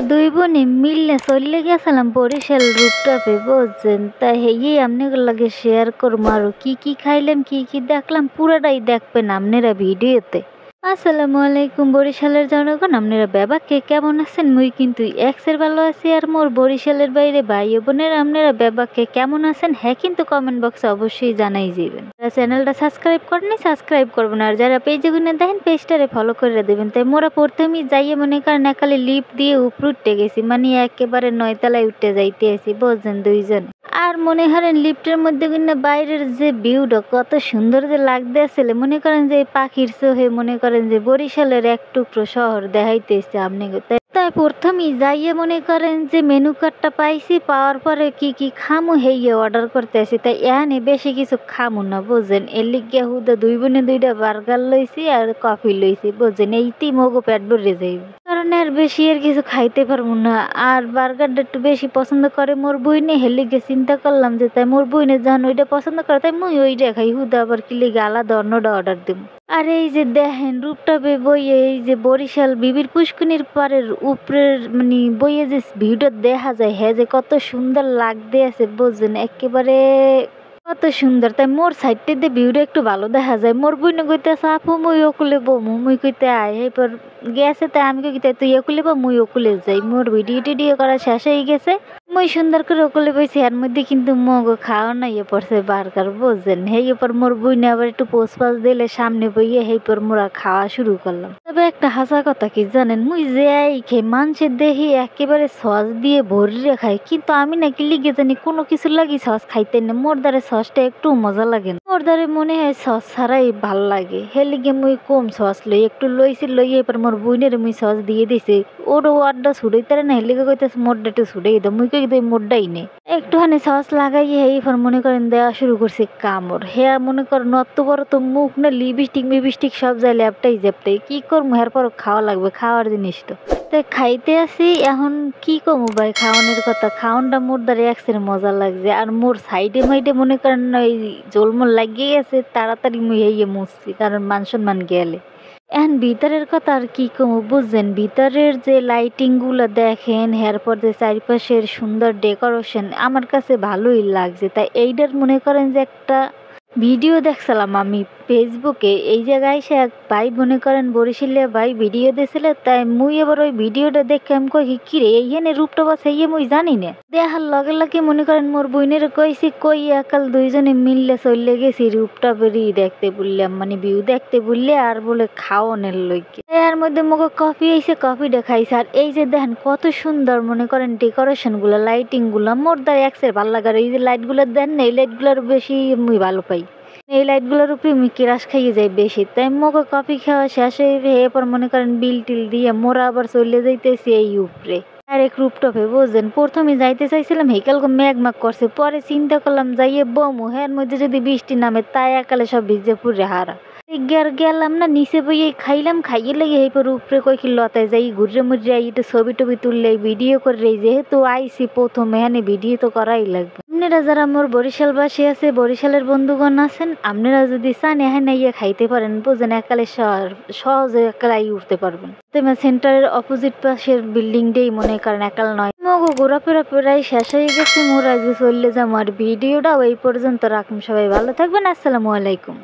দুই বোনে মিললে চললে গেছিলাম বরিশাল রুপটপে বুঝছেন। তা হেই আপনাদের লাগে শেয়ার করবো আরো কি কি খাইলাম কি কি দেখলাম পুরাটাই দেখবেন আপনারা ভিডিওতে। আসসালামু আলাইকুম বরিশালের জনগণ, আপনারা বাবা কে কেমন আছেন? মুই কিন্তু এক্সের ভালো আছি আর মোর বরিশালের বাইরে ভাই বোনের আপনারা বাবা কে কেমন আছেন হ্যাঁ কিন্তু কমেন্ট বক্সে অবশ্যই জানাই যাবেন। যারা চ্যানেলটা সাবস্ক্রাইব করেনি সাবস্ক্রাইব করবেন আর যারা পেজে গুনে দেখেন পেজটারে ফলো করে দেবেন। তাই মোরা প্রথমেই যাইয়ে মনে করেন একালে লিপ দিয়ে উপর উঠতে গেছি, মানে একেবারে 9 তলায় উঠতে যাইতে আছি বুঝছেন দুইজন। আর মনে করেন লিফটের মধ্যে কিন্তু বাইরের যে ভিউটা কত সুন্দর যে লাগতে আসলে মনে করেন যে পাখির চোহে মনে করেন যে বরিশালের এক টুকরো শহর দেখাইতেছে আপনি। তাই প্রথমেই যাইয়ে মনে করেন যে মেনু কার্ডটা পাইছি, পাওয়ার পরে কি কি খামু হেইয়ে অর্ডার করতে আসি। তাই এখানে বেশি কিছু খামু না বুঝছেন, এর লিগে হুদা দুই বোনে 2টা বার্গার লইছি আর কফি লইছি বুঝছেন, এইতেই মগো পেট ভরে যাইব, কারণ আর বেশি আর কিছু খাইতে পারবো না। আর বার্গারটা একটু বেশি পছন্দ করে মোর বইনে, হের লিগে চিন্তা করলাম যে তাই মোর বইনে যখন ওইটা পছন্দ করে তাই মুই ওইটা খাই, হুদা আবার কি লিগে আলাদা অন্যটা অর্ডার দিব। আর এই যে দেখেন রূপটপে বইয়ে এই যে বরিশাল বিবির পুষ্কনির পাড়ের উপরের মানে বইয়ে যে ভিউটা দেখা যায় হ্যাঁ যে কত সুন্দর লাগতে আছে বুঝছেন, একেবারে কত সুন্দর। তাই মোর সাইডটা দিয়ে ভিউটা একটু ভালো দেখা যায়। মোর বইনে কইতে আছে আপু মুই ওকুলে বমু, মুই কইতে আয় এরপর গেছে তাই আমি কইতে তুই ওকুলে বা মুই ওকুলে যাই। মোর ভিডিও টিডিও করা শেষ হয়ে গেছে, মুই সুন্দর করে ওকুলে বইছি। এর মধ্যে কিন্তু মগো খাওয়া নাই পড়ছে বার্গার বুঝছেন। হেই পর মোর বইনে আবার একটু পোস্ট পাস দিলে সামনে বইয়ে হেই পর মোরা খাওয়া শুরু করলাম। তবে একটা হাসা কথা কি জানেন, মুই যে খেয়ে মানুষের দেখি একেবারে সস দিয়ে ভরিয়ে খাই, কিন্তু আমি নাকি লিগে জানি কোনো কিছু লাগি সস খাইতে না। মোর দ্বারে সসটা একটু মজা লাগে না, মোর দ্বারে মনে হয় সস ছাড়াই ভাল লাগে। হে লিগে মুই কম সস লই, একটু লইছি লইয়ে এবার মোর বইনের মুই সস দিয়ে দিছি। ওরও আড্ডা ছুড়াইতে না, হেলিগে কইতেছে মোরটা একটু ছুড়াই দাও, মুই কই দিই মোরটাই নেই। একটুখানি সস লাগাইয়ে এইবার মনে করেন দেওয়া শুরু করছে কামড়। হ্যাঁ মনে করেন অত বড় তো মুখ না, লিপস্টিক মিপস্টিক সব যায় ল্যাপটাই জ্যাপটাই, কি করবো হের পর খাওয়া লাগবে, খাওয়ার জিনিস তো। তাই খাইতে আসি এখন কি কমু ভাই খাওয়ানোর কথা, খাওয়ানটা মোর দ্বারা একসের মজা লাগছে। আর মোর সাইডে মাইডে মনে করেন ওই জলমল লাগিয়ে গেছে, তাড়াতাড়ি মুই হইয়ে মুছছি কারণ মান সম্মান গেলে। এখন ভিতরের কথা আর কি কমু বুঝছেন, ভিতরের যে লাইটিং গুলো দেখেন এরপর যে চারিপাশের সুন্দর ডেকোরেশন আমার কাছে ভালোই লাগছে। তাই এইটার মনে করেন যে একটা ভিডিও দেখছিলাম আমি ফেসবুকে, এই জায়গায় এসে এক ভাই মনে করেন বরিশালে ভাই ভিডিও দিয়েছিল। তাই মুই এবার ওই ভিডিওটা দেখে আমি কই কি রে এইখানে রূপটা বাস এই মুই জানি না, দেখার লগে লগে মনে করেন মোর বইনের কইছি কই একাল দুইজনে মিললে চললে গেছি রূপটা বেরিয়ে দেখতে বললাম, মানে ভিউ দেখতে বললে আর বলে খাওয়ানোর লইকে। এর মধ্যে মুখে কফি আইছে, কফি দেখাইছে। আর এই যে দেখেন কত সুন্দর মনে করেন ডেকোরেশন গুলো লাইটিং গুলো মোর দ্বারা একসের ভালো লাগে। আর এই যে লাইট গুলো দেন না, এই লাইট গুলোর বেশি মুই ভালো পাই, এই লাইটগুলোর উপরে আমি কিরাস খাইয়ে যাই বেশি। তাই মোকে কফি খাওয়া শেষ হয়ে এরপর মনে করেন বিল টিল দিয়ে মোরা আবার চলে যাইতেছি এই উপরে আর এক রূপটপে বুঝছেন। প্রথমে যাইতে চাইছিলাম হেকালকে মেঘ মাঘ করছে, পরে চিন্তা করলাম যাইয়ে বমু হ্যাঁ মধ্যে যদি বৃষ্টি নামে তাই একালে সব ভিজে পুরে হারা। গেলাম না নিচে বইয়ে খাইলাম, খাইয়ে লেগে এরপর উপরে কয়েক লতায় যাই ঘুরে মুড়ে একটু ছবি টবি তুললে ভিডিও করে, যেহেতু আইসি প্রথমে হ্যাঁ ভিডিও তো করাই লাগবে। আপনারা যারা মোর বরিশালবাসী আছে বরিশালের বন্ধুগণ আছেন, আপনারা যদি চান এখানে ইয়ে খাইতে পারেন বুঝেন, একালে সহজে একালাই উঠতে পারবেন। সেন্টারের অপোজিট পাশের বিল্ডিংটাই মনে করেন একাল নয়। মগো ঘোরাফেরা প্রায় শেষ হয়ে গেছে, মোর আজকে চললে যাবো। আর ভিডিওটাও এই পর্যন্ত রাখুন, সবাই ভালো থাকবেন, আসসালামু আলাইকুম।